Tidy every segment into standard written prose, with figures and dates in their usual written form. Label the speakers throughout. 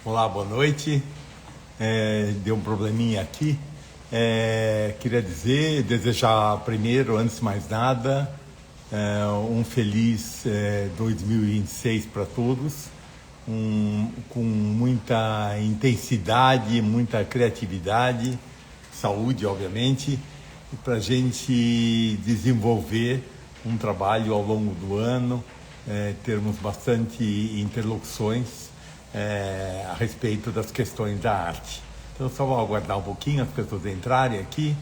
Speaker 1: Olá, boa noite. Deu um probleminha aqui. Queria desejar primeiro, antes de mais nada, um feliz 2026 para todos, com muita intensidade, muita criatividade, saúde, obviamente, e para a gente desenvolver um trabalho ao longo do ano, termos bastante interlocuções a respeito das questões da arte. Então, só vou aguardar um pouquinho as pessoas entrarem aqui,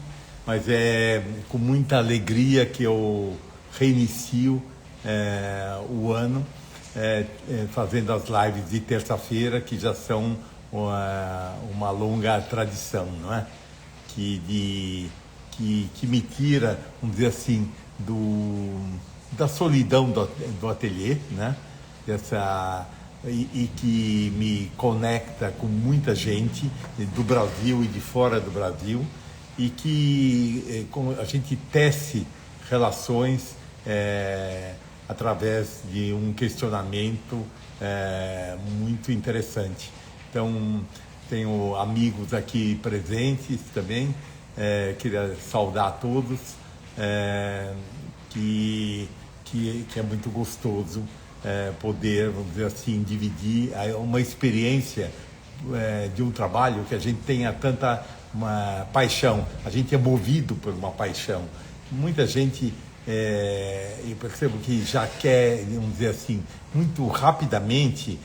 Speaker 1: mas é com muita alegria que eu reinicio o ano, fazendo as lives de terça-feira, que já são uma longa tradição, não é? Que me tira, vamos dizer assim, da solidão do ateliê, né? E que me conecta com muita gente do Brasil e de fora do Brasil, e que a gente tece relações através de um questionamento muito interessante. Então, tenho amigos aqui presentes também, queria saudar a todos, que é muito gostoso poder, vamos dizer assim, dividir uma experiência de um trabalho que a gente tenha tanta uma paixão, a gente é movido por uma paixão. Muita gente, eu percebo que já quer, vamos dizer assim, muito rapidamente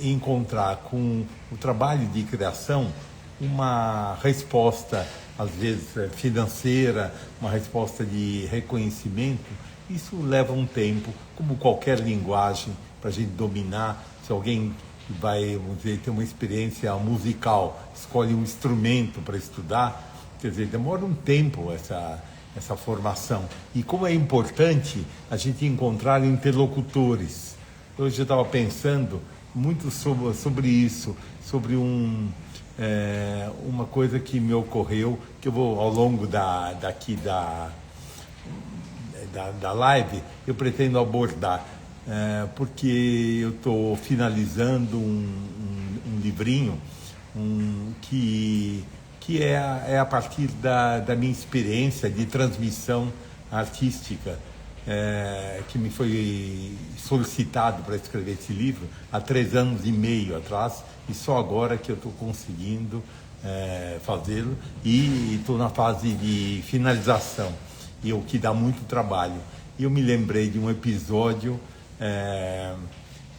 Speaker 1: encontrar com o trabalho de criação uma resposta, às vezes financeira, uma resposta de reconhecimento. Isso leva um tempo, como qualquer linguagem, para a gente dominar. Se alguém vai, vamos dizer, ter uma experiência musical, escolhe um instrumento para estudar, quer dizer, demora um tempo essa formação. E como é importante a gente encontrar interlocutores. Hoje eu estava pensando muito sobre isso, sobre uma coisa que me ocorreu, que eu vou, ao longo da live, eu pretendo abordar, porque eu estou finalizando um livrinho que é a partir da minha experiência de transmissão artística, que me foi solicitado para escrever esse livro há 3 anos e meio atrás, e só agora que eu estou conseguindo fazê-lo, e estou na fase de finalização, e o que dá muito trabalho. E eu me lembrei de um episódio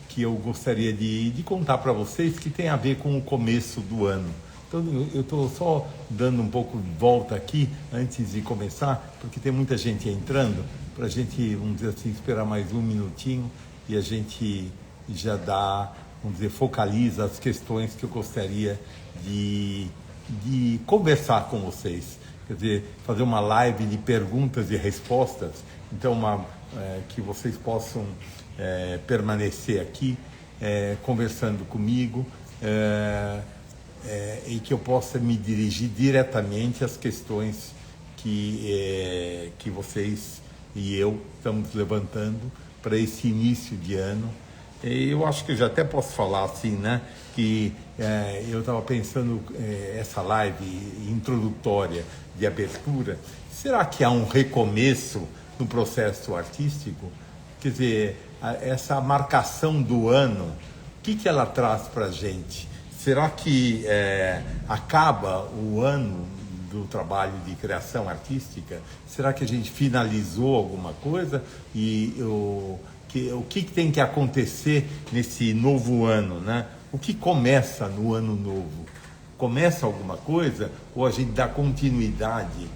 Speaker 1: que eu gostaria de contar para vocês, que tem a ver com o começo do ano. Então, eu estou só dando um pouco de volta aqui, antes de começar, porque tem muita gente entrando, para a gente, vamos dizer assim, esperar mais um minutinho, e a gente já dá, vamos dizer, focaliza as questões que eu gostaria de conversar com vocês. Quer dizer, fazer uma live de perguntas e respostas, então que vocês possam permanecer aqui conversando comigo, e que eu possa me dirigir diretamente às questões que vocês e eu estamos levantando para esse início de ano. Eu acho que eu já até posso falar assim, né? Que eu estava pensando, essa live introdutória de abertura, será que há um recomeço no processo artístico? Quer dizer, essa marcação do ano, o que ela traz para a gente? Será que acaba o ano do trabalho de criação artística? Será que a gente finalizou alguma coisa? E o que tem que acontecer nesse novo ano, né? O que começa no ano novo? Começa alguma coisa ou a gente dá continuidade?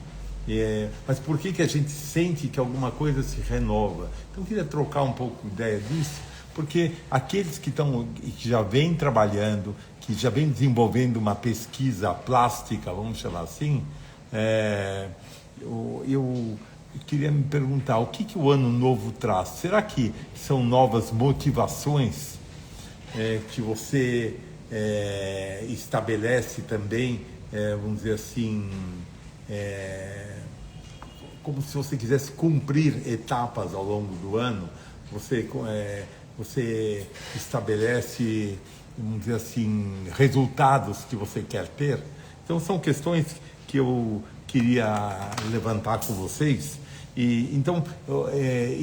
Speaker 1: Mas por que a gente sente que alguma coisa se renova? Então eu queria trocar um pouco de ideia disso, porque aqueles que já vêm trabalhando, que já vêm desenvolvendo uma pesquisa plástica, vamos chamar assim, eu queria me perguntar, o que o ano novo traz? Será que são novas motivações que você estabelece também, vamos dizer assim, como se você quisesse cumprir etapas ao longo do ano? Você você estabelece, vamos dizer assim, resultados que você quer ter. Então são questões que eu queria levantar com vocês e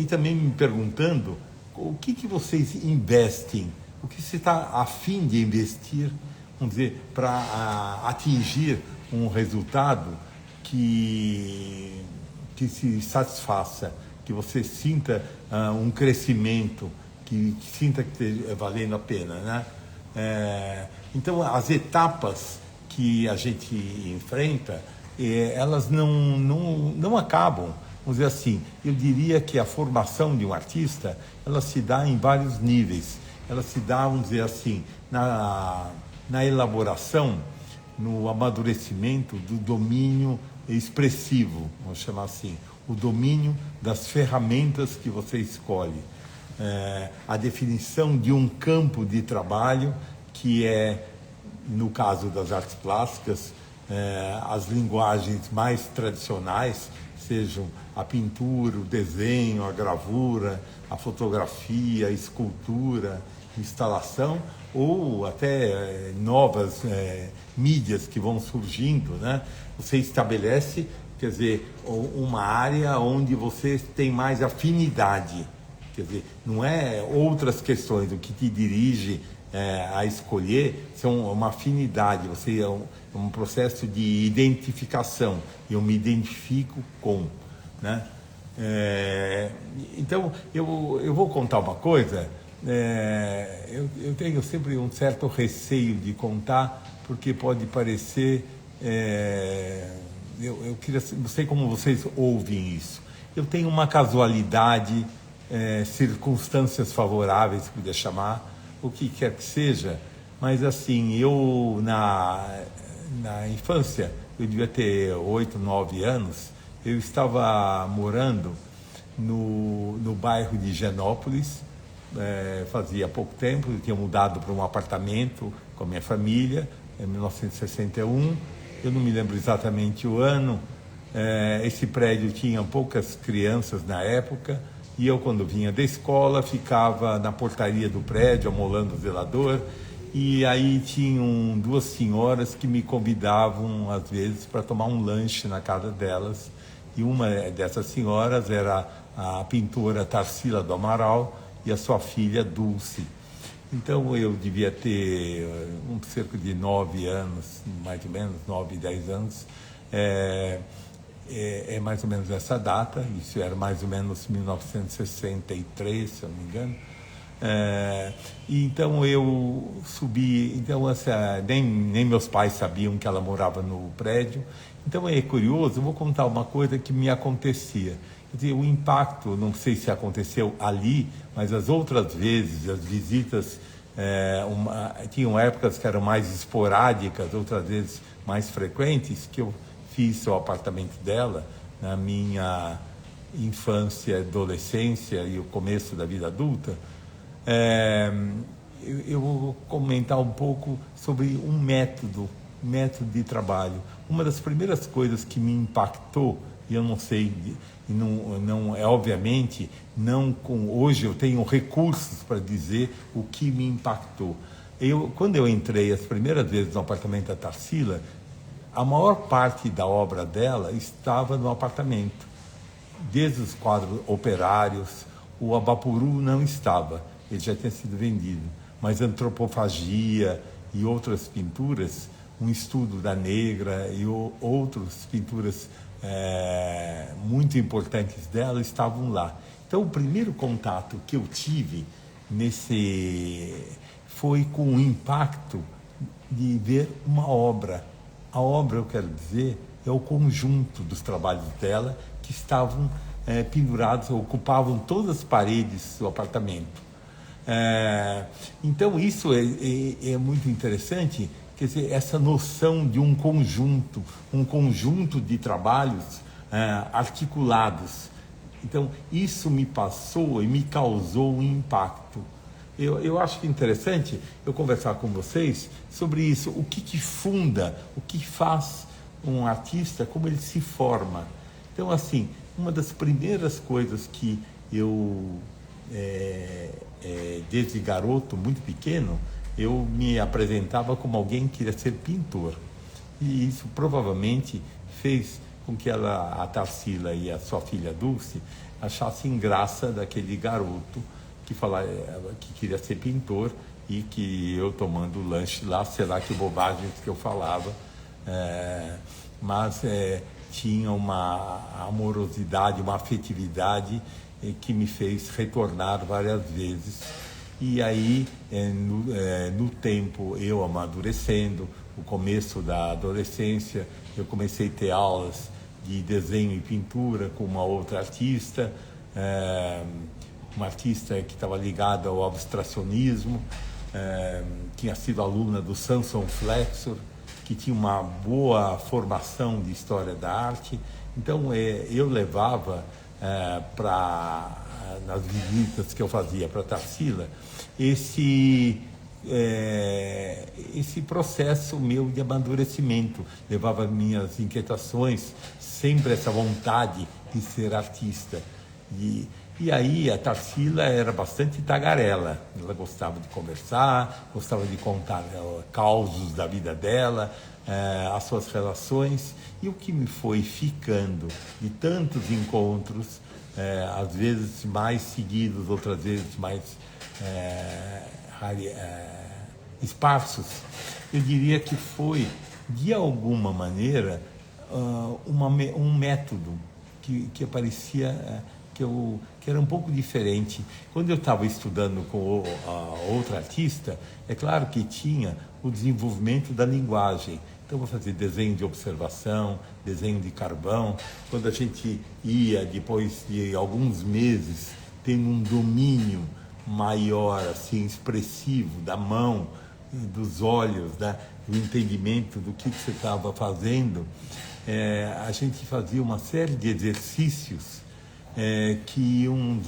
Speaker 1: também me perguntando o que vocês investem, o que você está a fim de investir, vamos dizer, para atingir um resultado que se satisfaça, que você sinta um crescimento, que sinta que esteja valendo a pena, né? Então, as etapas que a gente enfrenta, elas não acabam. Vamos dizer assim, eu diria que a formação de um artista, ela se dá em vários níveis. Ela se dá, vamos dizer assim, na elaboração, no amadurecimento do domínio expressivo, vamos chamar assim, o domínio das ferramentas que você escolhe, a definição de um campo de trabalho que é, no caso das artes plásticas, as linguagens mais tradicionais, sejam a pintura, o desenho, a gravura, a fotografia, a escultura, instalação, ou até novas mídias que vão surgindo, né? Você estabelece, quer dizer, uma área onde você tem mais afinidade. Quer dizer, não é outras questões, o que te dirige a escolher são uma afinidade, você é um processo de identificação. Eu me identifico com, né? Então, eu vou contar uma coisa. Eu tenho sempre um certo receio de contar, porque pode parecer... não sei como vocês ouvem isso. Eu tenho uma casualidade, circunstâncias favoráveis, podia chamar, o que quer que seja, mas assim, eu na infância, eu devia ter 8, 9 anos, eu estava morando no bairro de Higienópolis, fazia pouco tempo, eu tinha mudado para um apartamento com a minha família, em 1961, eu não me lembro exatamente o ano, esse prédio tinha poucas crianças na época, e eu, quando vinha da escola, ficava na portaria do prédio, amolando o zelador, e aí tinham 2 senhoras que me convidavam, às vezes, para tomar um lanche na casa delas, e uma dessas senhoras era a pintora Tarsila do Amaral e a sua filha Dulce. Então eu devia ter cerca de 9 anos, mais ou menos, 9, 10 anos, é mais ou menos essa data, isso era mais ou menos 1963, se eu não me engano. E então eu subi, então nem meus pais sabiam que ela morava no prédio. Então é curioso, eu vou contar uma coisa que me acontecia. Quer dizer, o impacto, não sei se aconteceu ali, mas as outras vezes, as visitas, tinham épocas que eram mais esporádicas, outras vezes mais frequentes, que eu fiz o apartamento dela na minha infância, adolescência e o começo da vida adulta. Eu vou comentar um pouco sobre um método de trabalho. Uma das primeiras coisas que me impactou, e eu não sei, não é obviamente, hoje eu tenho recursos para dizer o que me impactou. Quando eu entrei as primeiras vezes no apartamento da Tarsila, a maior parte da obra dela estava no apartamento. Desde os quadros operários, o Abapuru não estava, ele já tinha sido vendido. Mas Antropofagia e outras pinturas, um estudo da negra e outras pinturas muito importantes dela estavam lá. Então, o primeiro contato que eu tive foi com o impacto de ver uma obra. A obra, eu quero dizer, é o conjunto dos trabalhos dela que estavam pendurados, ocupavam todas as paredes do apartamento. Então, isso é muito interessante, quer dizer, essa noção de um conjunto de trabalhos articulados. Então, isso me passou e me causou um impacto. Eu acho que é interessante eu conversar com vocês sobre isso, o que funda, o que faz um artista, como ele se forma. Então, assim, uma das primeiras coisas que desde garoto, muito pequeno, eu me apresentava como alguém que queria ser pintor. E isso provavelmente fez com que a Tarsila e a sua filha Dulce achassem graça daquele garoto que queria ser pintor, e que eu tomando lanche lá, será que bobagens que eu falava, mas tinha uma amorosidade, uma afetividade que me fez retornar várias vezes. E aí, no tempo, eu amadurecendo, o começo da adolescência, eu comecei a ter aulas de desenho e pintura com uma outra artista, uma artista que estava ligada ao abstracionismo, tinha sido aluna do Samson Flexor, que tinha uma boa formação de história da arte. Então, eu levava nas visitas que eu fazia para Tarsila, esse processo meu de amadurecimento. Levava minhas inquietações, sempre essa vontade de ser artista. E aí a Tarsila era bastante tagarela, ela gostava de conversar, gostava de contar causos da vida dela, as suas relações, e o que me foi ficando de tantos encontros, às vezes mais seguidos, outras vezes mais esparsos, eu diria que foi, de alguma maneira, um método que parecia que era um pouco diferente. Quando eu estava estudando com a outra artista, é claro que tinha o desenvolvimento da linguagem. Então, eu vou fazer desenho de observação, desenho de carvão. Quando a gente ia, depois de alguns meses, tendo um domínio maior, assim, expressivo, da mão, dos olhos, né? Do entendimento do que você estava fazendo, a gente fazia uma série de exercícios que iam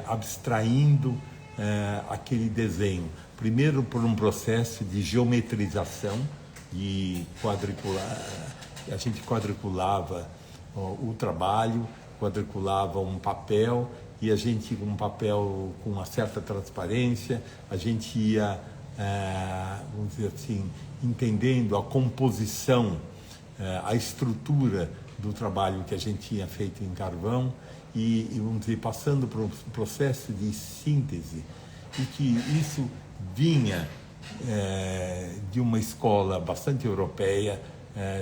Speaker 1: abstraindo aquele desenho. Primeiro por um processo de geometrização, de quadricular. A gente quadriculava o trabalho, quadriculava um papel, e a gente, com um papel com uma certa transparência, a gente ia, vamos dizer assim, entendendo a composição, a estrutura do trabalho que a gente tinha feito em carvão, e vamos dizer, passando por um processo de síntese, e que isso vinha de uma escola bastante europeia,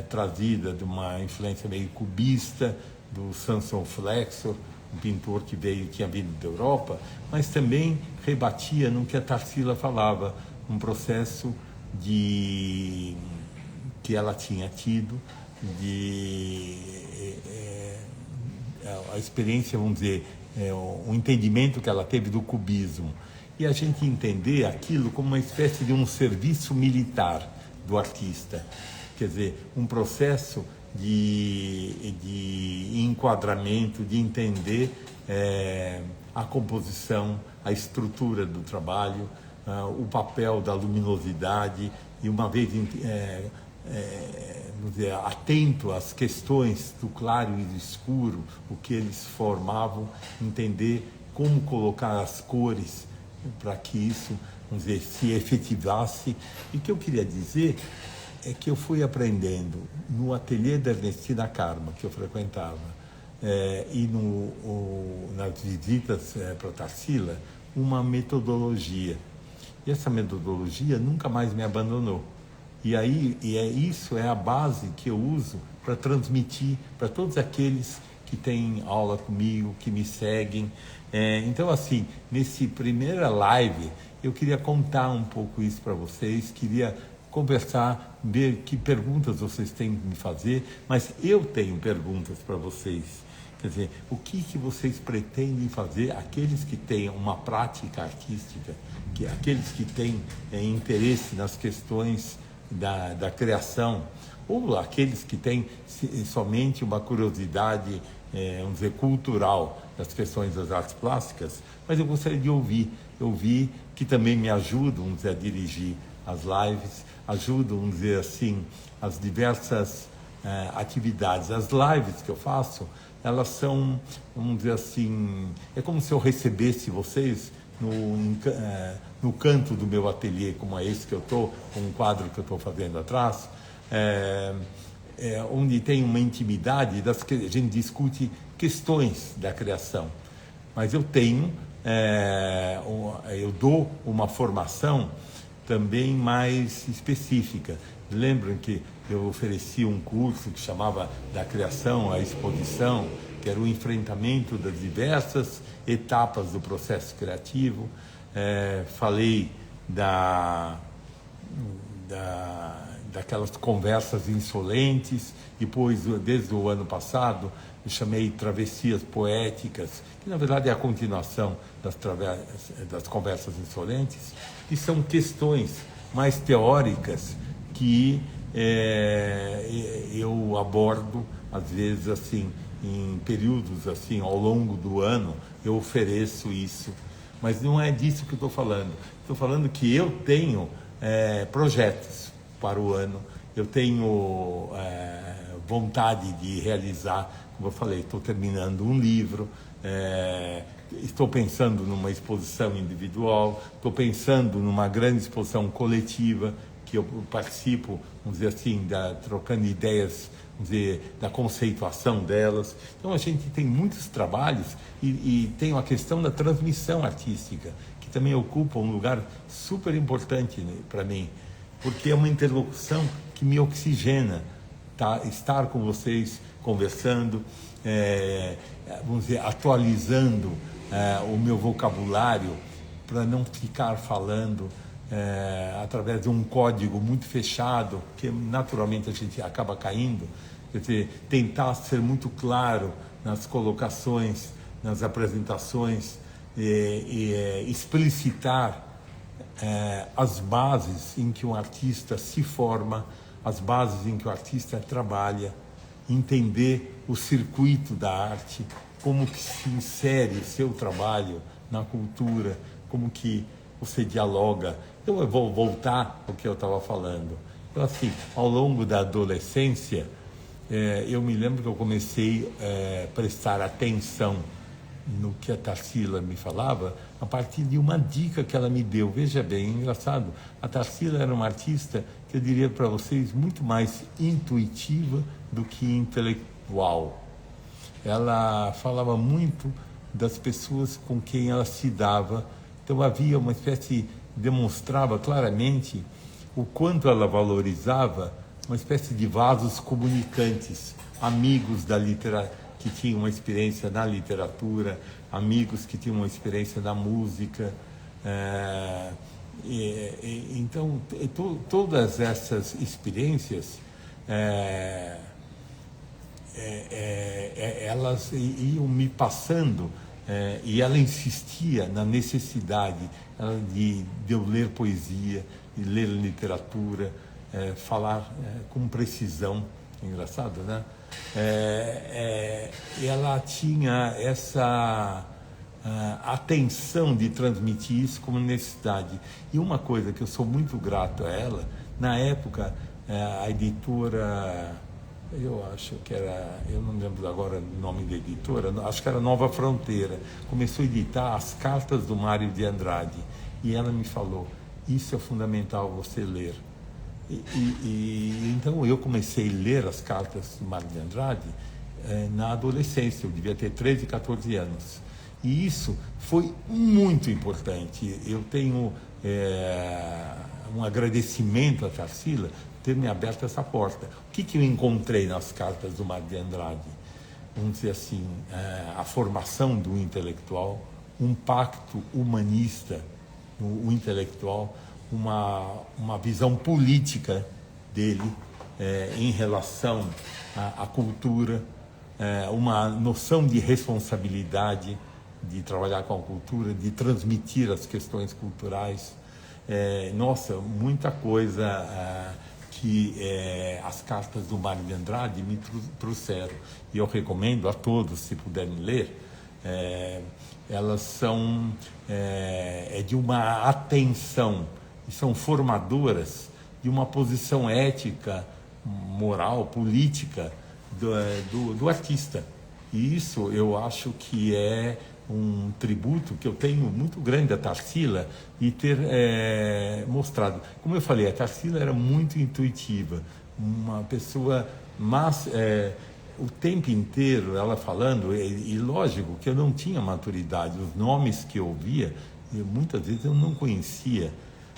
Speaker 1: trazida de uma influência meio cubista, do Samson Flexor, um pintor que tinha vindo da Europa, mas também rebatia no que a Tarsila falava, um processo que ela tinha tido, a experiência, vamos dizer, o entendimento que ela teve do cubismo, e a gente entender aquilo como uma espécie de um serviço militar do artista, quer dizer, um processo de enquadramento, de entender a composição, a estrutura do trabalho, o papel da luminosidade, e uma vez vamos dizer, atento às questões do claro e do escuro, o que eles formavam, entender como colocar as cores para que isso, vamos dizer, se efetivasse. E o que eu queria dizer é que eu fui aprendendo no ateliê da Ernestina Carma, que eu frequentava, e nas visitas para Tarsila, uma metodologia. E essa metodologia nunca mais me abandonou. E isso é a base que eu uso para transmitir para todos aqueles que têm aula comigo, que me seguem. Então, assim, nesse primeira live, eu queria contar um pouco isso para vocês, queria conversar, ver que perguntas vocês têm que me fazer, mas eu tenho perguntas para vocês. Quer dizer, o que vocês pretendem fazer, aqueles que têm uma prática artística, aqueles que têm interesse nas questões da criação, ou aqueles que têm somente uma curiosidade, vamos dizer, cultural das questões das artes plásticas, mas eu gostaria de ouvir que também me ajudam, vamos dizer, a dirigir as lives, ajudam, vamos dizer assim, as diversas atividades. As lives que eu faço, elas são, vamos dizer assim, é como se eu recebesse vocês no canto do meu ateliê, como é esse que eu estou, um quadro que eu estou fazendo atrás, onde tem uma intimidade das que a gente discute questões da criação. Mas eu dou uma formação também mais específica. Lembram que eu ofereci um curso que chamava Da Criação à Exposição, que era o enfrentamento das diversas etapas do processo criativo. Falei daquelas conversas insolentes. Depois, desde o ano passado, eu chamei Travessias Poéticas, que na verdade é a continuação das conversas insolentes, que são questões mais teóricas que eu abordo, às vezes, assim, em períodos assim, ao longo do ano, eu ofereço isso. Mas não é disso que eu estou falando. Estou falando que eu tenho projetos para o ano, eu tenho vontade de realizar, como eu falei, estou terminando um livro, estou pensando numa exposição individual, estou pensando numa grande exposição coletiva, que eu participo, vamos dizer assim, trocando ideias, vamos dizer, da conceituação delas. Então a gente tem muitos trabalhos e tem a questão da transmissão artística, que também ocupa um lugar super importante, né, para mim, porque é uma interlocução que me oxigena, tá? Estar com vocês, conversando, vamos dizer, atualizando o meu vocabulário para não ficar falando através de um código muito fechado, que naturalmente a gente acaba caindo. Quer dizer, tentar ser muito claro nas colocações, nas apresentações, explicitar as bases em que um artista se forma, as bases em que o artista trabalha, entender o circuito da arte, como que se insere o seu trabalho na cultura, como que você dialoga. Então eu vou voltar ao que eu estava falando. Então, assim, ao longo da adolescência, eu me lembro que eu comecei a prestar atenção no que a Tarsila me falava, a partir de uma dica que ela me deu. Veja bem, é engraçado, a Tarsila era uma artista que eu diria para vocês muito mais intuitiva do que intelectual. Ela falava muito das pessoas com quem ela se dava, então havia uma espécie, demonstrava claramente o quanto ela valorizava uma espécie de vasos comunicantes, amigos da literatura, que tinham uma experiência na literatura, amigos que tinham uma experiência na música. Então, todas essas experiências, elas iam me passando, e ela insistia na necessidade de eu ler poesia, de ler literatura, falar com precisão. Engraçado, né? Ela tinha essa atenção de transmitir isso como necessidade. E uma coisa que eu sou muito grato a ela, na época, a editora, eu acho que era, eu não lembro agora o nome da editora, acho que era Nova Fronteira, começou a editar as cartas do Mário de Andrade. E ela me falou, isso é fundamental você ler. Então eu comecei a ler as cartas do Mário de Andrade na adolescência, eu devia ter 13, 14 anos. E isso foi muito importante. Eu tenho um agradecimento a Tarsila ter me aberto essa porta. O que eu encontrei nas cartas do Mário de Andrade? Vamos dizer assim, a formação do intelectual, um pacto humanista no intelectual, uma visão política dele em relação à cultura, uma noção de responsabilidade de trabalhar com a cultura, de transmitir as questões culturais. Nossa, muita coisa que as cartas do Mário de Andrade me trouxeram. E eu recomendo a todos, se puderem ler, elas são de uma atenção, e são formadoras de uma posição ética, moral, política do artista. E isso eu acho que é um tributo que eu tenho muito grande à Tarsila e ter mostrado. Como eu falei, a Tarsila era muito intuitiva, uma pessoa, mas o tempo inteiro ela falando, e lógico que eu não tinha maturidade, os nomes que eu ouvia, muitas vezes eu não conhecia,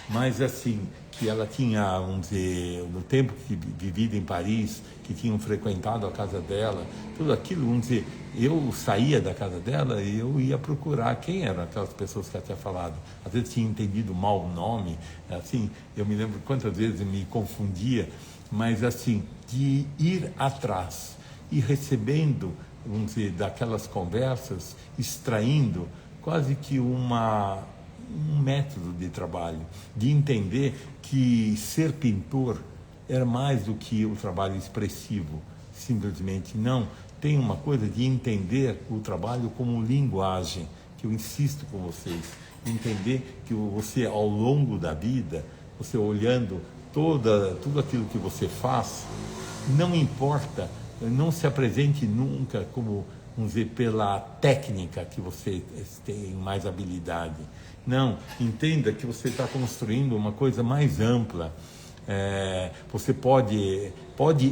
Speaker 1: mas assim, que ela tinha, vamos dizer, no tempo que vivido em Paris, que tinham frequentado a casa dela, tudo aquilo, vamos dizer, eu saía da casa dela e eu ia procurar quem eram aquelas pessoas que ela tinha falado. Às vezes tinha entendido mal o nome, assim, eu me lembro quantas vezes me confundia, mas assim, de ir atrás e recebendo, vamos dizer, daquelas conversas, extraindo quase que um método de trabalho, de entender que ser pintor era mais do que o trabalho expressivo, simplesmente não. Tem uma coisa de entender o trabalho como linguagem, que eu insisto com vocês, entender que você, ao longo da vida, você olhando tudo aquilo que você faz, não importa, não se apresente nunca como, vamos dizer, pela técnica que você tem mais habilidade. Não, entenda que você está construindo uma coisa mais ampla. Você pode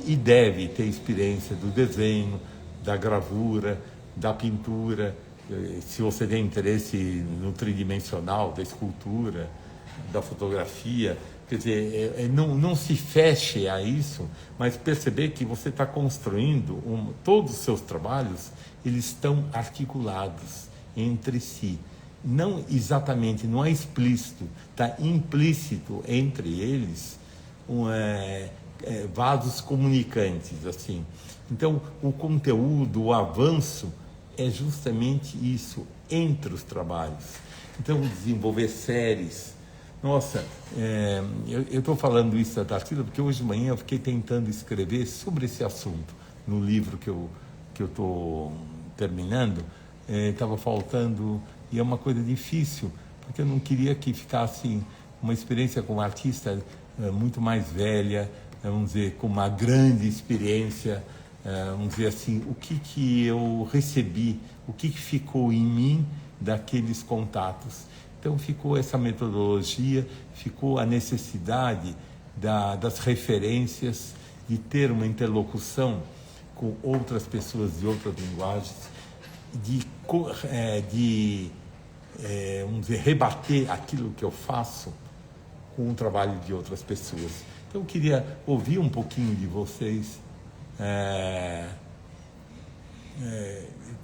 Speaker 1: e deve ter experiência do desenho, da gravura, da pintura, se você tem interesse no tridimensional, da escultura, da fotografia. Quer dizer, não se feche a isso, mas perceber que você está construindo, todos os seus trabalhos, eles estão articulados entre si. Não exatamente, não é explícito, está implícito entre eles vasos comunicantes, assim. Então, o conteúdo, o avanço é justamente isso, entre os trabalhos. Então, desenvolver séries. Nossa, eu estou falando isso da Tarsila porque hoje de manhã eu fiquei tentando escrever sobre esse assunto no livro que eu estou terminando. Estava faltando, e é uma coisa difícil, porque eu não queria que ficasse uma experiência com uma artista muito mais velha, vamos dizer, com uma grande experiência, vamos dizer assim, o que eu recebi, o que ficou em mim daqueles contatos. Então ficou essa metodologia, ficou a necessidade das referências, de ter uma interlocução com outras pessoas de outras linguagens, vamos dizer, rebater aquilo que eu faço com o trabalho de outras pessoas. Então eu queria ouvir um pouquinho de vocês.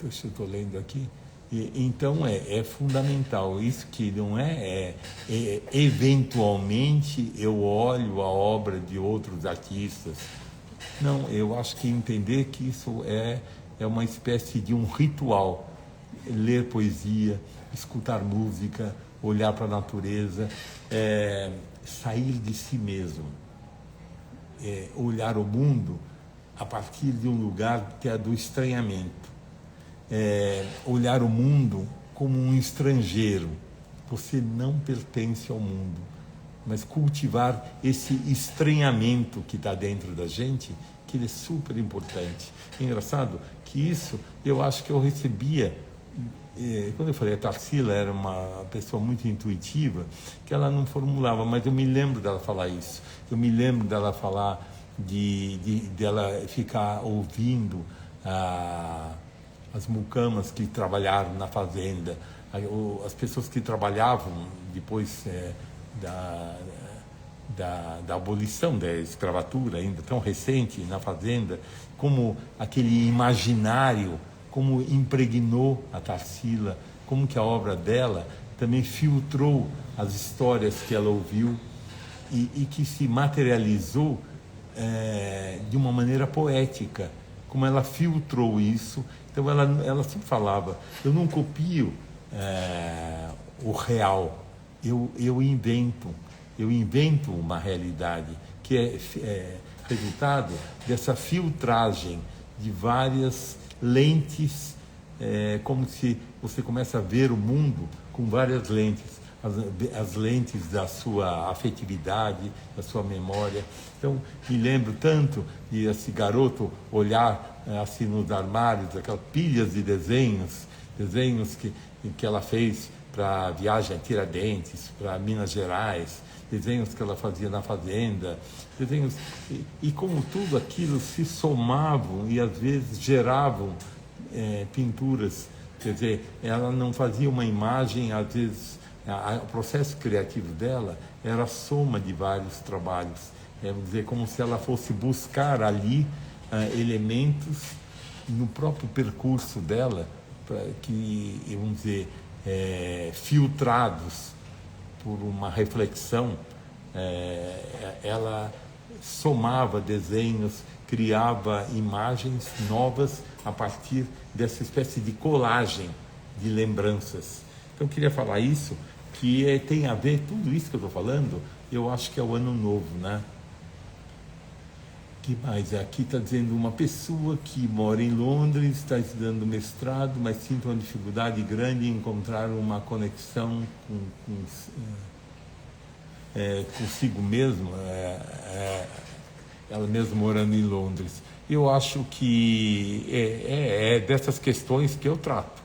Speaker 1: Eu estou lendo aqui. Então é fundamental isso, que não eventualmente eu olho a obra de outros artistas. Não, eu acho que entender que isso é uma espécie de um ritual. Ler poesia, escutar música, olhar para a natureza, sair de si mesmo, olhar o mundo a partir de um lugar que é do estranhamento. Olhar o mundo como um estrangeiro. Você não pertence ao mundo, mas cultivar esse estranhamento que está dentro da gente, que ele é super importante. É engraçado que isso eu acho que eu recebia. Quando eu falei, a Tarsila era uma pessoa muito intuitiva, que ela não formulava, mas eu me lembro dela falar isso. Eu me lembro dela falar dela ficar ouvindo as mucamas que trabalharam na fazenda, as pessoas que trabalhavam depois da abolição da escravatura, ainda tão recente, na fazenda, como aquele imaginário, como impregnou a Tarsila, como que a obra dela também filtrou as histórias que ela ouviu e que se materializou de uma maneira poética, como ela filtrou isso. Então ela sempre falava, eu não copio o real, eu invento uma realidade que é resultado dessa filtragem de várias lentes, como se você começa a ver o mundo com várias lentes, as lentes da sua afetividade, da sua memória. Então, me lembro tanto de esse garoto olhar assim nos armários, aquelas pilhas de desenhos, desenhos que ela fez para viagem a Tiradentes, para Minas Gerais, desenhos que ela fazia na fazenda, desenhos e como tudo aquilo se somavam e às vezes geravam pinturas. Quer dizer, ela não fazia uma imagem, às vezes o processo criativo dela era a soma de vários trabalhos. Vamos dizer, como se ela fosse buscar ali elementos no próprio percurso dela, que, vamos dizer, filtrados por uma reflexão. Ela somava desenhos, criava imagens novas a partir dessa espécie de colagem de lembranças. Então eu queria falar isso, que tem a ver, tudo isso que eu estou falando, eu acho que é o ano novo, né? Que mais? Aqui está dizendo uma pessoa que mora em Londres, está estudando mestrado, mas sinto uma dificuldade grande em encontrar uma conexão consigo mesma, ela mesma morando em Londres. Eu acho que é dessas questões que eu trato,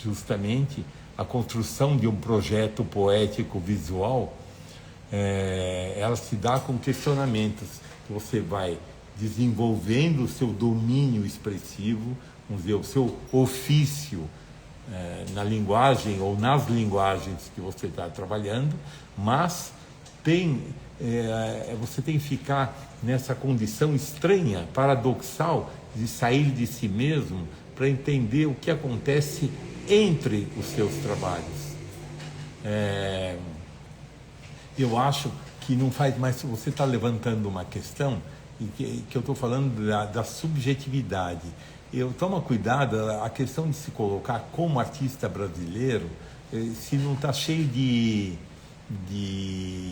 Speaker 1: justamente a construção de um projeto poético visual. Ela se dá com questionamentos que você vai desenvolvendo o seu domínio expressivo, vamos dizer, o seu ofício na linguagem ou nas linguagens que você está trabalhando, mas você tem que ficar nessa condição estranha, paradoxal, de sair de si mesmo para entender o que acontece entre os seus trabalhos. Eu acho que não faz mais. Você está levantando uma questão e que eu estou falando da subjetividade. Toma cuidado, a questão de se colocar como artista brasileiro, se não está cheio de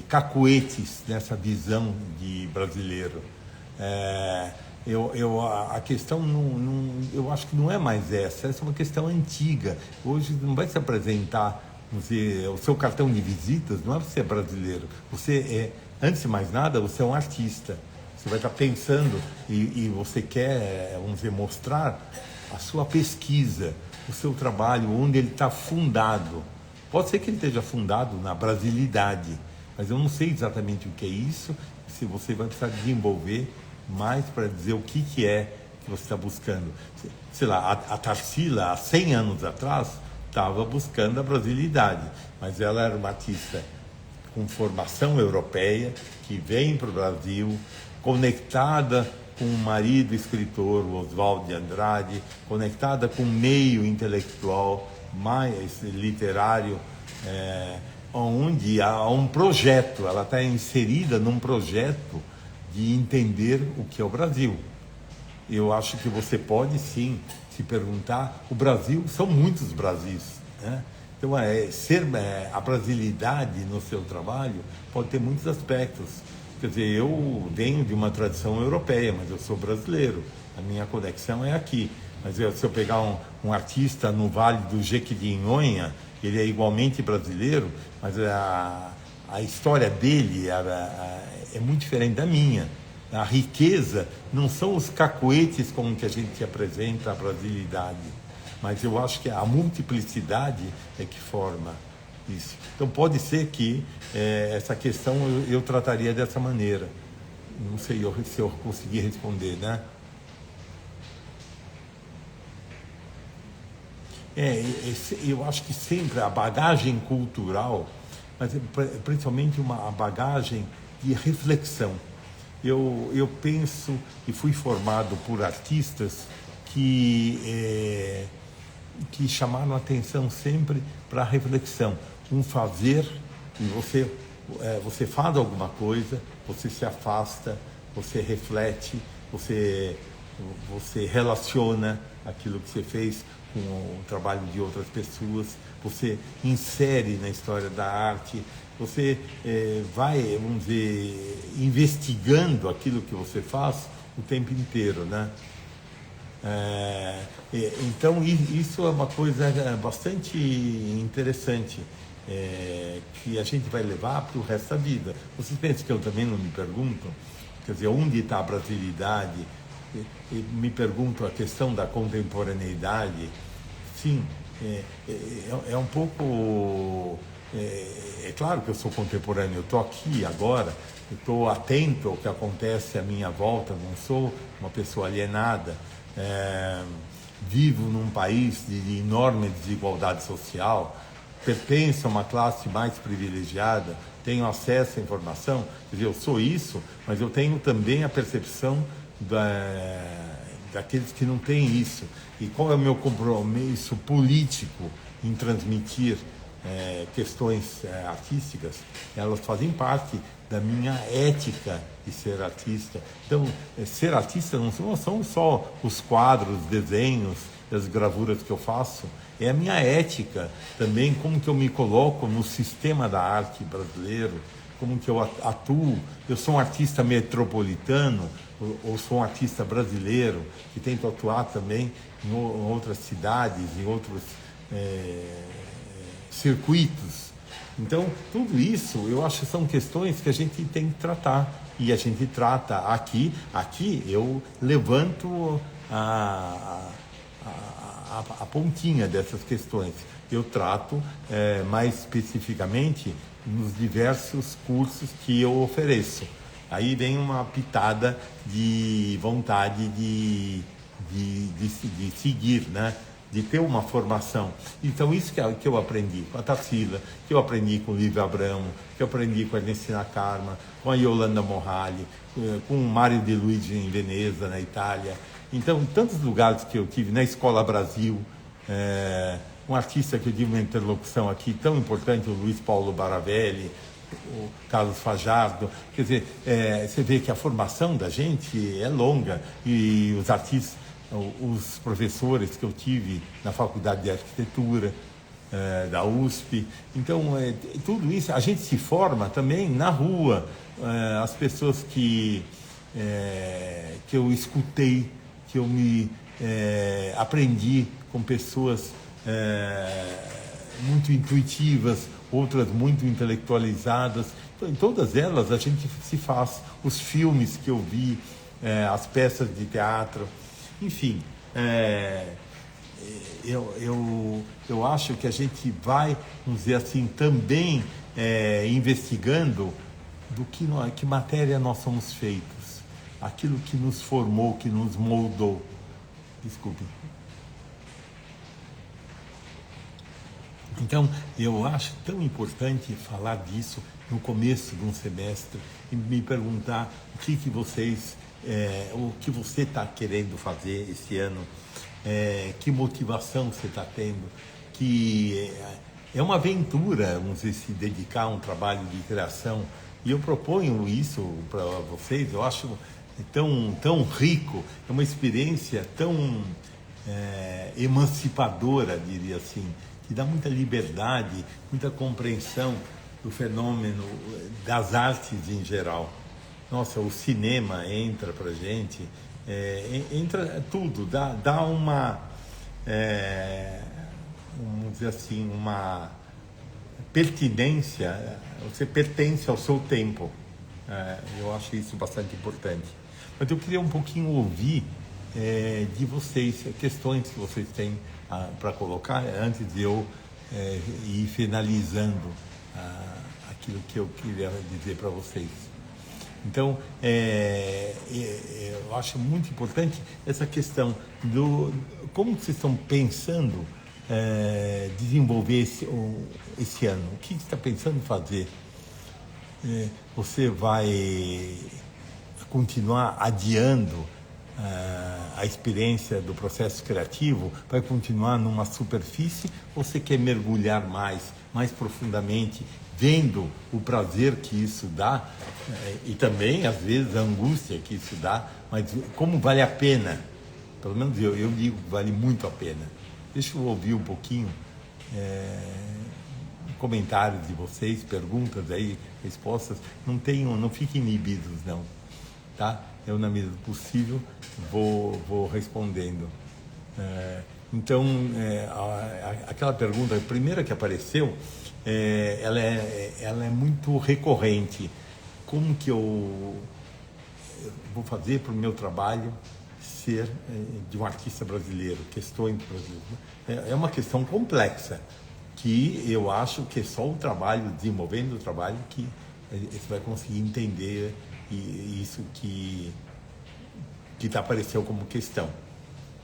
Speaker 1: cacuetes nessa visão de brasileiro. A questão eu acho que não é mais essa é uma questão antiga. Hoje não vai se apresentar, o seu cartão de visitas não é você brasileiro. Você antes de mais nada, você é um artista. Você vai estar pensando e você quer, vamos dizer, mostrar a sua pesquisa, o seu trabalho, onde ele está fundado. Pode ser que ele esteja fundado na brasilidade, mas eu não sei exatamente o que é isso, se você vai precisar desenvolver mais para dizer o que é que você está buscando. Sei lá, a Tarsila, há 100 anos atrás, estava buscando a brasilidade, mas ela era uma artista com formação europeia, que vem para o Brasil, conectada com o marido escritor, o Oswald de Andrade, conectada com o meio intelectual, mais literário, onde há um projeto, ela está inserida num projeto de entender o que é o Brasil. Eu acho que você pode sim se perguntar, o Brasil, são muitos Brasis, né? Então, a brasilidade no seu trabalho pode ter muitos aspectos. Quer dizer, eu venho de uma tradição europeia, mas eu sou brasileiro, a minha conexão é aqui. Mas se eu pegar um artista no Vale do Jequitinhonha, ele é igualmente brasileiro, mas a história dele é muito diferente da minha. A riqueza não são os cacoetes como que a gente apresenta a brasilidade, mas eu acho que a multiplicidade é que forma isso. Então pode ser que essa questão eu trataria dessa maneira. Não sei se eu consegui responder, né? Eu acho que sempre a bagagem cultural, mas principalmente a bagagem de reflexão. Eu penso e fui formado por artistas que chamaram a atenção sempre para a reflexão. Um fazer, e você faz alguma coisa, você se afasta, você reflete, você relaciona aquilo que você fez com o trabalho de outras pessoas, você insere na história da arte, você vai, vamos dizer, investigando aquilo que você faz o tempo inteiro, né? Então isso é uma coisa bastante interessante, que a gente vai levar para o resto da vida. Vocês pensam que eu também não me pergunto? Quer dizer, onde está a brasilidade? Me pergunto a questão da contemporaneidade. Sim, é um pouco... É claro que eu sou contemporâneo, eu estou aqui agora, eu estou atento ao que acontece à minha volta, não sou uma pessoa alienada. Vivo num país de enorme desigualdade social, pertenço a uma classe mais privilegiada, tenho acesso à informação, quer dizer, eu sou isso, mas eu tenho também a percepção daqueles que não têm isso. E qual é o meu compromisso político em transmitir questões artísticas? Elas fazem parte da minha ética de ser artista. Então, ser artista não são só os quadros, desenhos, as gravuras que eu faço, é a minha ética também, como que eu me coloco no sistema da arte brasileiro, como que eu atuo. Eu sou um artista metropolitano, ou sou um artista brasileiro, que tento atuar também em outras cidades, em outros circuitos. Então, tudo isso, eu acho que são questões que a gente tem que tratar. E a gente trata aqui. Aqui eu levanto a pontinha dessas questões. Eu trato mais especificamente nos diversos cursos que eu ofereço. Aí vem uma pitada de vontade de seguir, né? De ter uma formação. Então, isso que eu aprendi com a Tarsila, que eu aprendi com o Lívio Abramo, que eu aprendi com a Ernestina Carma, com a Yolanda Morrali, com o Mário De Luigi em Veneza, na Itália. Então, tantos lugares que eu tive, na Escola Brasil, um artista que eu tive uma interlocução aqui tão importante, o Luiz Paulo Baravelli, o Carlos Fajardo. Quer dizer, você vê que a formação da gente é longa e os artistas, os professores que eu tive na Faculdade de Arquitetura, da USP. Então, tudo isso, a gente se forma também na rua. As pessoas que eu escutei, que eu aprendi com pessoas muito intuitivas, outras muito intelectualizadas. Então, em todas elas a gente se faz. Os filmes que eu vi, as peças de teatro, enfim, eu acho que a gente vai, vamos dizer assim, também investigando que matéria nós somos feitos, aquilo que nos formou, que nos moldou. Desculpe. Então, eu acho tão importante falar disso no começo de um semestre e me perguntar o que vocês, o que você está querendo fazer esse ano, que motivação você está tendo, que é uma aventura, vamos dizer, se dedicar a um trabalho de criação. E eu proponho isso para vocês, eu acho tão rico, é uma experiência tão emancipadora, diria assim, que dá muita liberdade, muita compreensão do fenômeno das artes em geral. Nossa, o cinema entra para a gente, entra tudo, dá uma, vamos dizer assim, uma pertinência, você pertence ao seu tempo. Eu acho isso bastante importante. Mas eu queria um pouquinho ouvir de vocês, questões que vocês têm para colocar, antes de eu ir finalizando aquilo que eu queria dizer para vocês. Então, eu acho muito importante essa questão do como vocês estão pensando desenvolver esse ano. O que você está pensando em fazer? Você vai continuar adiando a experiência do processo criativo? Vai continuar numa superfície ou você quer mergulhar mais profundamente, vendo o prazer que isso dá e também, às vezes, a angústia que isso dá, mas como vale a pena? Pelo menos eu digo que vale muito a pena. Deixa eu ouvir um pouquinho comentários de vocês, perguntas aí, respostas. Não fiquem inibidos, não, tá? Eu, na medida do possível, vou respondendo. Então, aquela pergunta, a primeira que apareceu, ela é muito recorrente. Como que eu vou fazer para o meu trabalho ser de um artista brasileiro, questões brasileiras. É uma questão complexa, que eu acho que é só o trabalho, desenvolvendo o trabalho, que você vai conseguir entender isso que apareceu como questão.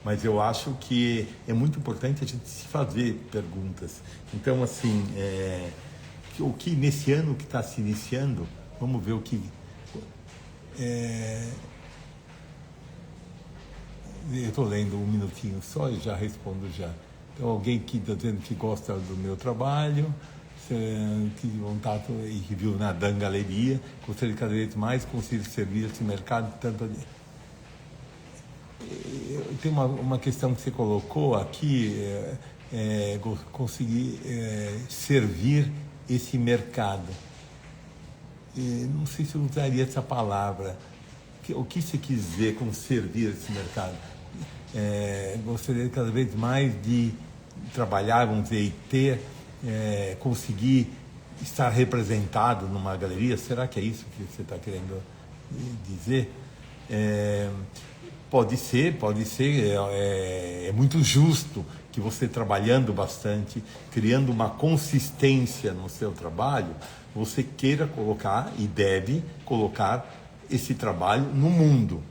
Speaker 1: Mas eu acho que é muito importante a gente se fazer perguntas. Então, assim, o que nesse ano que está se iniciando, vamos ver o que... eu estou lendo um minutinho só e já respondo já. Então, alguém que está dizendo que gosta do meu trabalho, que vontade e que viu na Dan Galeria, gostaria de cada vez mais conseguir servir esse mercado tanto. Tem uma questão que você colocou aqui, conseguir servir esse mercado. Não sei se eu usaria essa palavra. O que você quis dizer com servir esse mercado? Gostaria cada vez mais de trabalhar, vamos dizer, e ter, conseguir estar representado numa galeria. Será que é isso que você está querendo dizer? Pode ser, é muito justo que você trabalhando bastante, criando uma consistência no seu trabalho, você queira colocar e deve colocar esse trabalho no mundo.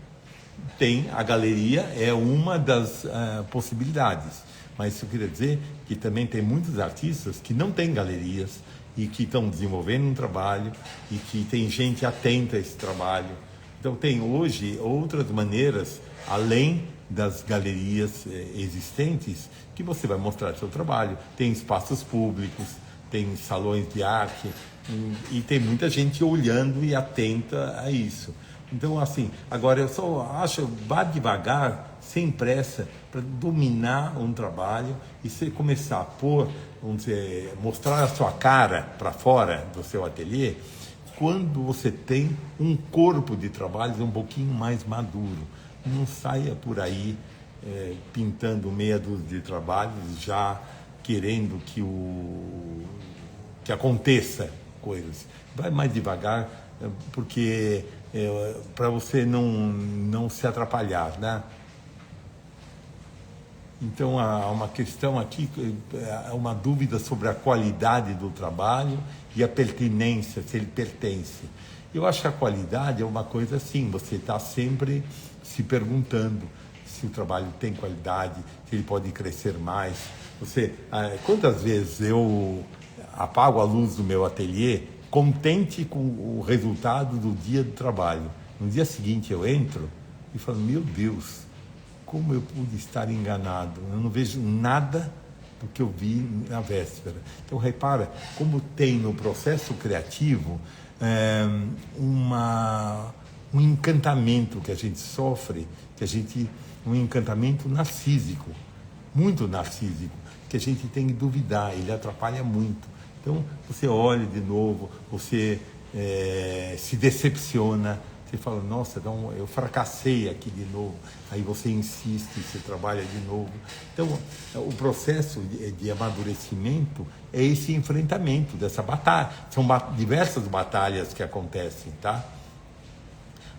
Speaker 1: A galeria é uma das possibilidades, mas isso queria dizer que também tem muitos artistas que não têm galerias e que estão desenvolvendo um trabalho e que tem gente atenta a esse trabalho. Então tem hoje outras maneiras, além das galerias existentes, que você vai mostrar seu trabalho. Tem espaços públicos, tem salões de arte e tem muita gente olhando e atenta a isso. Então, assim, agora eu só acho, vá devagar, sem pressa, para dominar um trabalho e você começar a pôr, vamos dizer, mostrar a sua cara para fora do seu ateliê, quando você tem um corpo de trabalhos um pouquinho mais maduro. Não saia por aí pintando meia dúzia de trabalhos, já querendo que aconteça coisas. Vai mais devagar, porque para você não se atrapalhar, né? Então, há uma questão aqui, uma dúvida sobre a qualidade do trabalho e a pertinência, se ele pertence. Eu acho que a qualidade é uma coisa assim, você está sempre se perguntando se o trabalho tem qualidade, se ele pode crescer mais. Quantas vezes eu apago a luz do meu ateliê, contente com o resultado do dia do trabalho. No dia seguinte eu entro e falo, meu Deus, como eu pude estar enganado? Eu não vejo nada do que eu vi na véspera. Então, repara como tem no processo criativo um encantamento que a gente sofre, um encantamento narcísico, muito narcísico, que a gente tem que duvidar, ele atrapalha muito. Então, você olha de novo, você se decepciona, você fala, nossa, então eu fracassei aqui de novo. Aí você insiste, você trabalha de novo. Então, o processo de amadurecimento é esse enfrentamento dessa batalha. São diversas batalhas que acontecem, tá?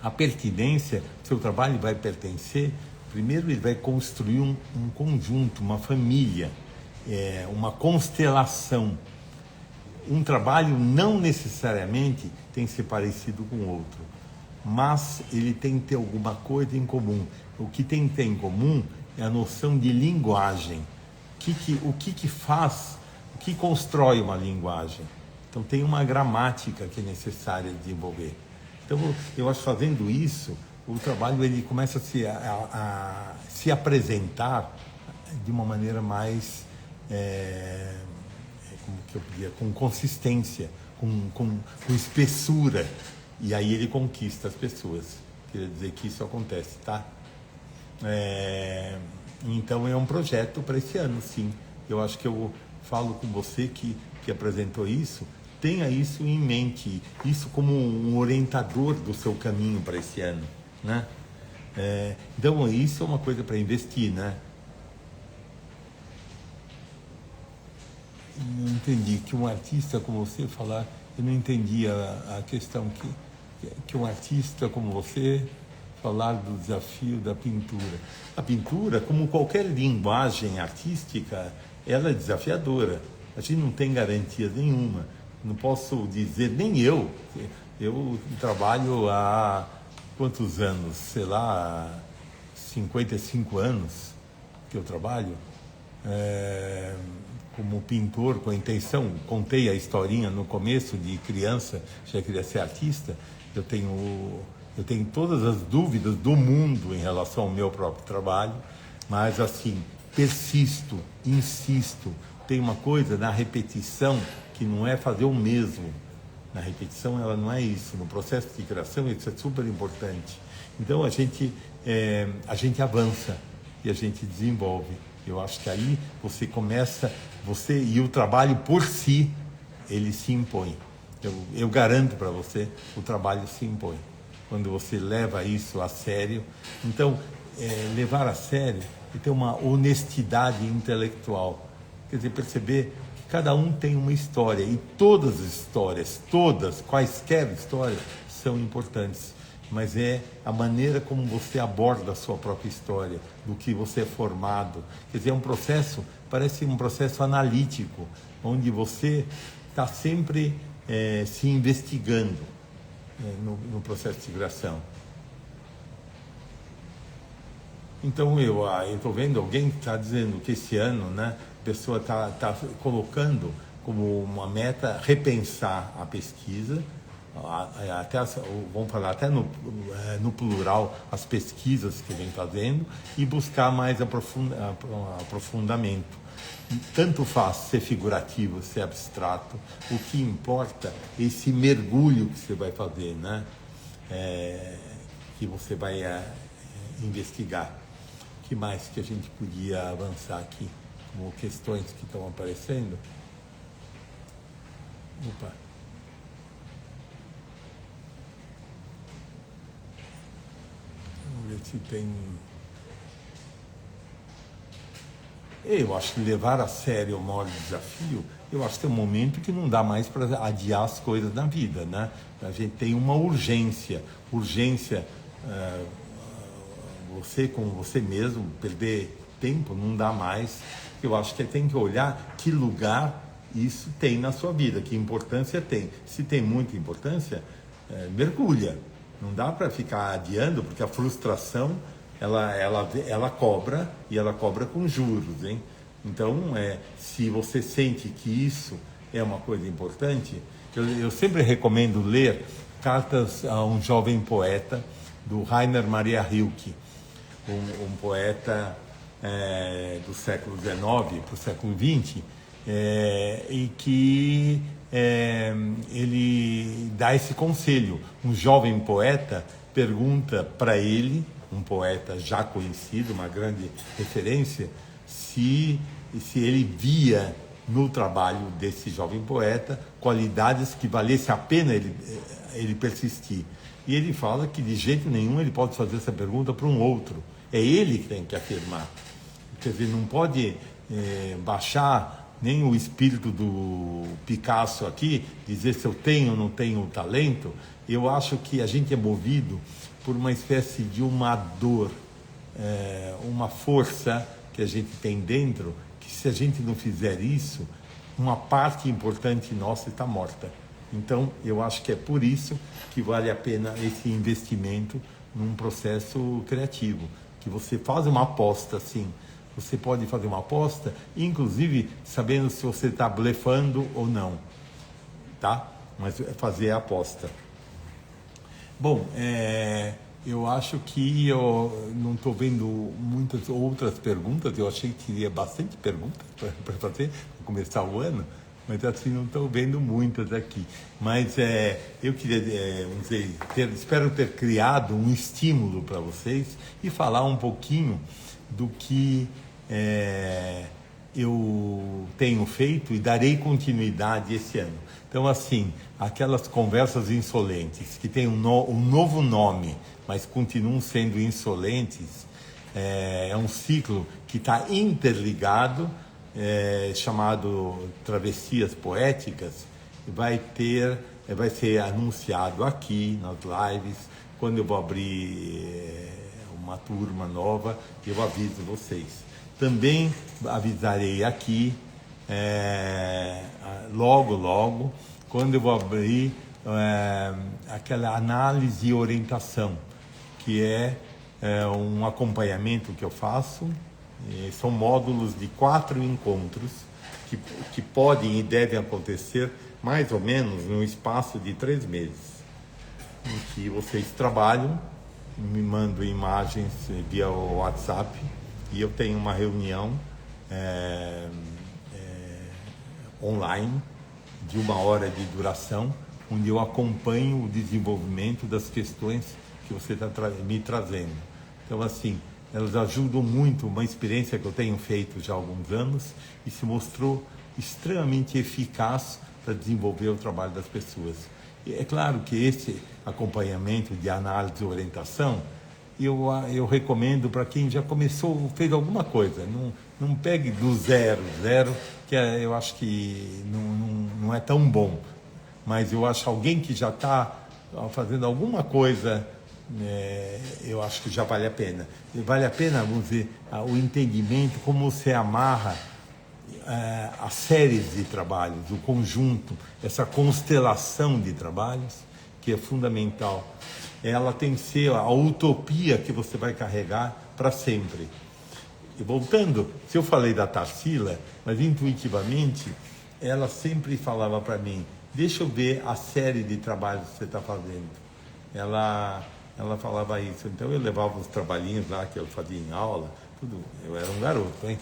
Speaker 1: A pertinência, seu trabalho vai pertencer, primeiro ele vai construir um conjunto, uma família, uma constelação. Um trabalho não necessariamente tem que ser parecido com o outro, mas ele tem que ter alguma coisa em comum. O que tem que ter em comum é a noção de linguagem. O que faz, o que constrói uma linguagem. Então tem uma gramática que é necessária desenvolver. Então eu acho que fazendo isso, o trabalho ele começa a se apresentar de uma maneira mais, como que eu diria, com consistência, com espessura. E aí ele conquista as pessoas. Quer dizer que isso acontece, tá? Então é um projeto para esse ano, sim. Eu acho que eu falo com você que apresentou isso, tenha isso em mente, isso como um orientador do seu caminho para esse ano, né? Então isso é uma coisa para investir, né? Não entendi que um artista como você falar, eu não entendi a questão que um artista como você falar do desafio da pintura. A pintura, como qualquer linguagem artística, ela é desafiadora. A gente não tem garantia nenhuma. Não posso dizer, nem eu. Eu trabalho há quantos anos? Sei lá, 55 anos que eu trabalho. Como pintor, com a intenção, contei a historinha no começo, de criança, já queria ser artista. Eu tenho todas as dúvidas do mundo em relação ao meu próprio trabalho, mas assim, persisto, insisto. Tem uma coisa na repetição que não é fazer o mesmo. Na repetição ela não é isso. No processo de criação isso é super importante. Então a gente avança e a gente desenvolve. Eu acho que aí você começa, e o trabalho por si, ele se impõe. Eu garanto para você, o trabalho se impõe. Quando você leva isso a sério. Então, levar a sério e ter uma honestidade intelectual. Quer dizer, perceber que cada um tem uma história. E todas as histórias, quaisquer histórias, são importantes. Mas é a maneira como você aborda a sua própria história, do que você é formado. Quer dizer, é um processo, parece um processo analítico, onde você está sempre se investigando no processo de criação. Então eu estou vendo alguém que está dizendo que esse ano, né, a pessoa está colocando como uma meta repensar a pesquisa, vamos falar até no plural, as pesquisas que vem fazendo, e buscar mais aprofundamento. Tanto faz ser figurativo, ser abstrato, o que importa é esse mergulho que você vai fazer, né? Que você vai investigar. O que mais que a gente podia avançar aqui, como questões que estão aparecendo? Opa! Vamos ver se tem... Eu acho que levar a sério o maior desafio, eu acho que tem um momento que não dá mais para adiar as coisas na vida, né? A gente tem uma urgência, você com você mesmo, perder tempo não dá mais. Eu acho que tem que olhar que lugar isso tem na sua vida, que importância tem. Se tem muita importância, mergulha. Não dá para ficar adiando, porque a frustração ela cobra, e ela cobra com juros, hein? Então, se você sente que isso é uma coisa importante, eu sempre recomendo ler Cartas a um Jovem Poeta, do Rainer Maria Rilke, um poeta do século XIX para o século XX, e que ele dá esse conselho. Um jovem poeta pergunta para ele, um poeta já conhecido, uma grande referência, se ele via no trabalho desse jovem poeta qualidades que valesse a pena ele persistir. E ele fala que de jeito nenhum ele pode fazer essa pergunta para um outro. É ele que tem que afirmar. Quer dizer, não pode baixar nem o espírito do Picasso aqui, dizer se eu tenho ou não tenho talento. Eu acho que a gente é movido por uma espécie de uma dor, uma força que a gente tem dentro, que se a gente não fizer isso, uma parte importante nossa está morta. Então, eu acho que é por isso que vale a pena esse investimento num processo criativo, que você faz uma aposta, assim. Você pode fazer uma aposta, inclusive sabendo se você está blefando ou não, tá? Mas fazer a aposta. Bom, eu acho que eu não estou vendo muitas outras perguntas. Eu achei que teria bastante perguntas para fazer, para começar o ano, mas assim não estou vendo muitas aqui. Mas eu queria dizer, espero ter criado um estímulo para vocês e falar um pouquinho do que eu tenho feito e darei continuidade esse ano. Então, assim, aquelas conversas insolentes, que têm um novo nome, mas continuam sendo insolentes, é um ciclo que está interligado, chamado Travessias Poéticas, vai ser anunciado aqui nas lives, quando eu vou abrir uma turma nova, eu aviso vocês. Também avisarei aqui, logo, quando eu vou abrir aquela análise e orientação, que é um acompanhamento que eu faço. São módulos de 4 encontros que podem e devem acontecer mais ou menos no espaço de 3 meses, em que vocês trabalham, me mandam imagens via WhatsApp e eu tenho uma reunião online de 1 hora de duração, onde eu acompanho o desenvolvimento das questões que você está me trazendo. Então, assim, elas ajudam muito, uma experiência que eu tenho feito já há alguns anos e se mostrou extremamente eficaz para desenvolver o trabalho das pessoas. E é claro que esse acompanhamento de análise e orientação, eu recomendo para quem já começou, fez alguma coisa. Não pegue do zero, que eu acho que não é tão bom. Mas eu acho alguém que já está fazendo alguma coisa, eu acho que já vale a pena. E vale a pena, vamos dizer, o entendimento, como você amarra as séries de trabalhos, o conjunto, essa constelação de trabalhos, que é fundamental. Ela tem que ser a utopia que você vai carregar para sempre. E voltando, se eu falei da Tarsila, mas intuitivamente, ela sempre falava para mim, deixa eu ver a série de trabalhos que você está fazendo. Ela falava isso, então eu levava os trabalhinhos lá que eu fazia em aula, tudo, eu era um garoto, hein?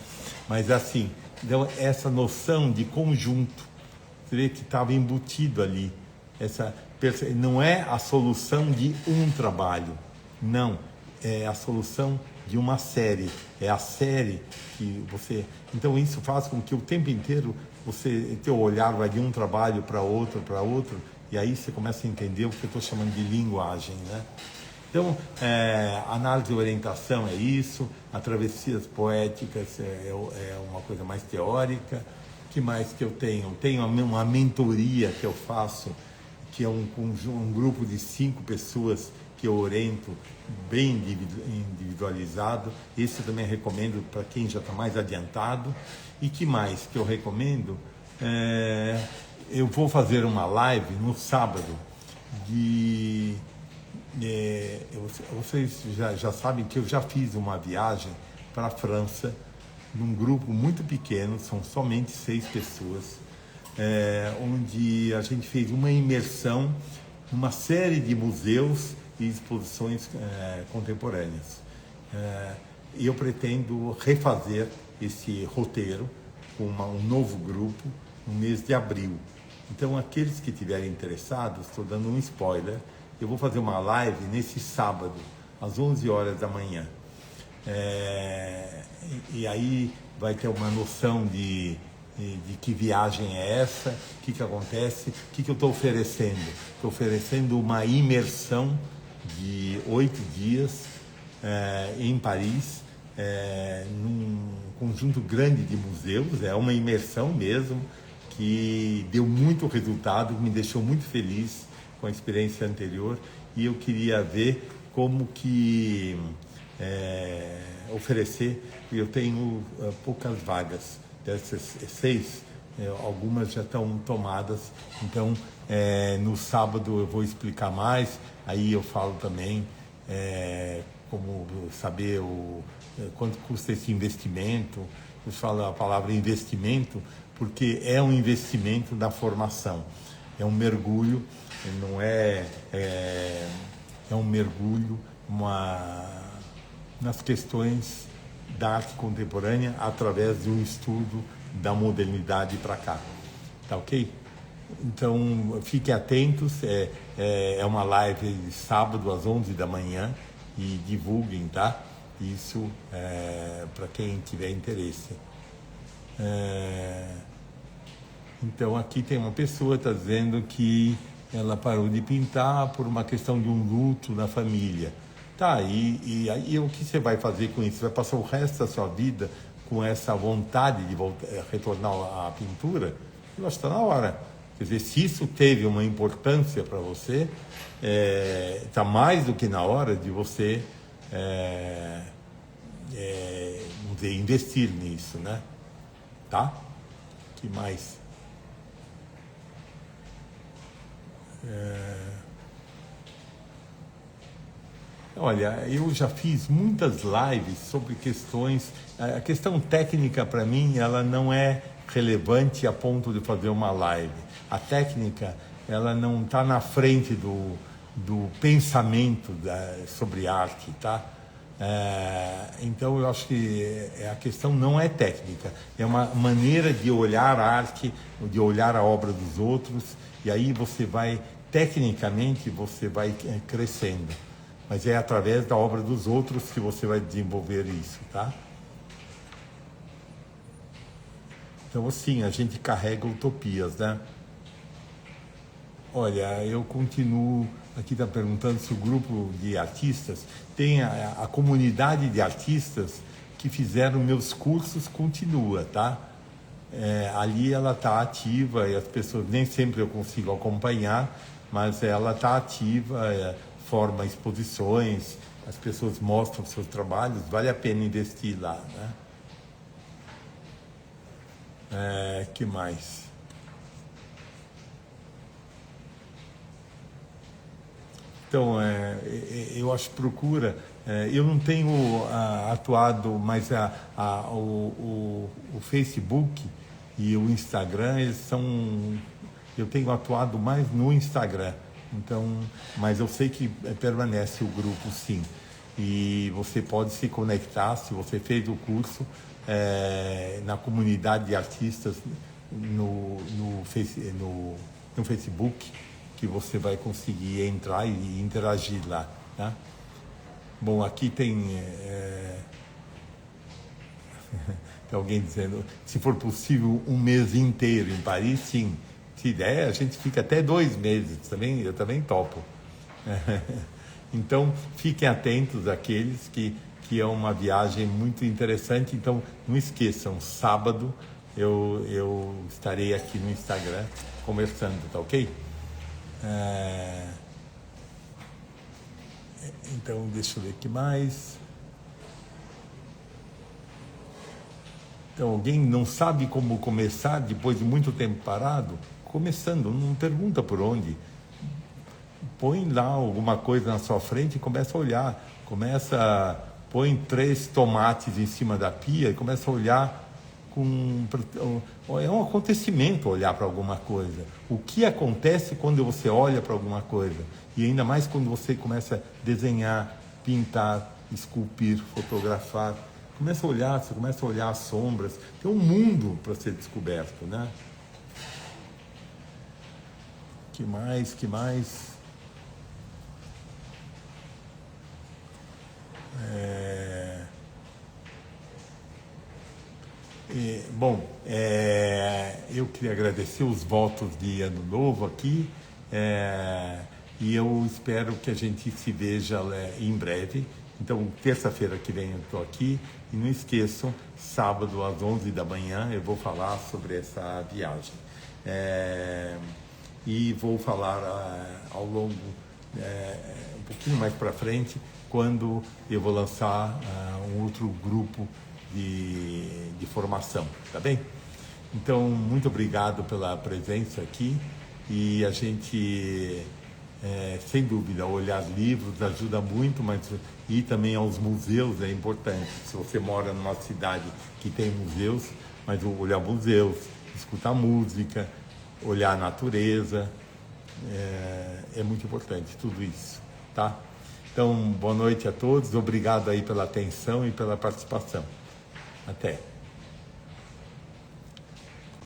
Speaker 1: Mas assim, então essa noção de conjunto, você vê que estava embutido ali, não é a solução de um trabalho, não, é a solução de uma série, é a série que você... Então isso faz com que o tempo inteiro teu olhar vai de um trabalho para outro, e aí você começa a entender o que eu estou chamando de linguagem, né? Então, análise e orientação é isso, a travessias poéticas é uma coisa mais teórica. O que mais que eu tenho? Tenho uma mentoria que eu faço, que é um grupo de 5 pessoas que eu oriento, bem individualizado. Esse eu também recomendo para quem já está mais adiantado. E que mais que eu recomendo? Eu vou fazer uma live no sábado vocês já sabem que eu já fiz uma viagem para a França, num grupo muito pequeno, são somente 6 pessoas, onde a gente fez uma imersão numa série de museus e exposições contemporâneas. E eu pretendo refazer esse roteiro com um novo grupo no mês de abril. Então, aqueles que estiverem interessados, estou dando um spoiler, eu vou fazer uma live nesse sábado, às 11 horas da manhã. E aí vai ter uma noção de que viagem é essa, o que acontece, o que eu estou oferecendo. Estou oferecendo uma imersão de 8 dias em Paris, num conjunto grande de museus, é uma imersão mesmo, que deu muito resultado, me deixou muito feliz com a experiência anterior, e eu queria ver como que oferecer. Eu tenho poucas vagas, dessas 6, algumas já estão tomadas, então no sábado eu vou explicar mais, aí eu falo também como saber quanto custa esse investimento. Eu falo a palavra investimento porque é um investimento da formação, é um mergulho, não é um mergulho nas questões da arte contemporânea através de um estudo da modernidade para cá, tá ok? Então fiquem atentos, é uma live de sábado às 11 da manhã e divulguem, tá? Isso para quem tiver interesse. Então aqui tem uma pessoa que está dizendo que ela parou de pintar por uma questão de um luto na família. Tá, e aí o que você vai fazer com isso? Você vai passar o resto da sua vida com essa vontade de retornar à pintura? Eu acho que está na hora. Quer dizer, se isso teve uma importância para você, está mais do que na hora de você vamos dizer, investir nisso, né? Tá? Que mais? Olha, eu já fiz muitas lives sobre questões. A questão técnica, para mim, ela não é relevante a ponto de fazer uma live. A técnica, ela não está na frente do pensamento sobre arte, tá? Então, eu acho que a questão não é técnica, é uma maneira de olhar a arte, de olhar a obra dos outros, e aí você vai, tecnicamente, você vai crescendo. Mas é através da obra dos outros que você vai desenvolver isso, tá? Então, assim, a gente carrega utopias, né? Olha, eu continuo. Aqui está perguntando se o grupo de artistas tem a comunidade de artistas que fizeram meus cursos continua, tá? Ali ela está ativa e as pessoas nem sempre eu consigo acompanhar, mas ela está ativa, forma exposições, as pessoas mostram seus trabalhos, vale a pena investir lá, né? Que mais? Então, eu acho que procura. Eu não tenho atuado, mas o Facebook e o Instagram, eles são. Eu tenho atuado mais no Instagram. Então, mas eu sei que permanece o grupo, sim. E você pode se conectar, se você fez o curso, na comunidade de artistas no Facebook, que você vai conseguir entrar e interagir lá, tá? Bom, aqui tem, tem alguém dizendo, se for possível, um mês inteiro em Paris, sim. Se der, a gente fica até 2 meses, eu também topo. Então, fiquem atentos àqueles que é uma viagem muito interessante. Então, não esqueçam, sábado eu estarei aqui no Instagram conversando, tá ok? Então, deixa eu ver o que mais. Então, alguém não sabe como começar depois de muito tempo parado? Começando, não pergunta por onde. Põe lá alguma coisa na sua frente e começa a olhar. Põe 3 tomates em cima da pia e começa a olhar é um acontecimento olhar para alguma coisa. O que acontece quando você olha para alguma coisa? E ainda mais quando você começa a desenhar, pintar, esculpir, fotografar. Você começa a olhar as sombras. Tem um mundo para ser descoberto, né? Que mais? Bom, eu queria agradecer os votos de Ano Novo aqui, e eu espero que a gente se veja em breve. Então, terça-feira que vem eu estou aqui, e não esqueçam, sábado às 11 da manhã eu vou falar sobre essa viagem. E vou falar ao longo, um pouquinho mais para frente, quando eu vou lançar um outro grupo de formação, tá bem? Então, muito obrigado pela presença aqui, e a gente, sem dúvida, olhar livros ajuda muito, mas ir também aos museus é importante. Se você mora numa cidade que tem museus, mas olhar museus, escutar música, olhar a natureza, é muito importante tudo isso, tá? Então, boa noite a todos, obrigado aí pela atenção e pela participação. Até.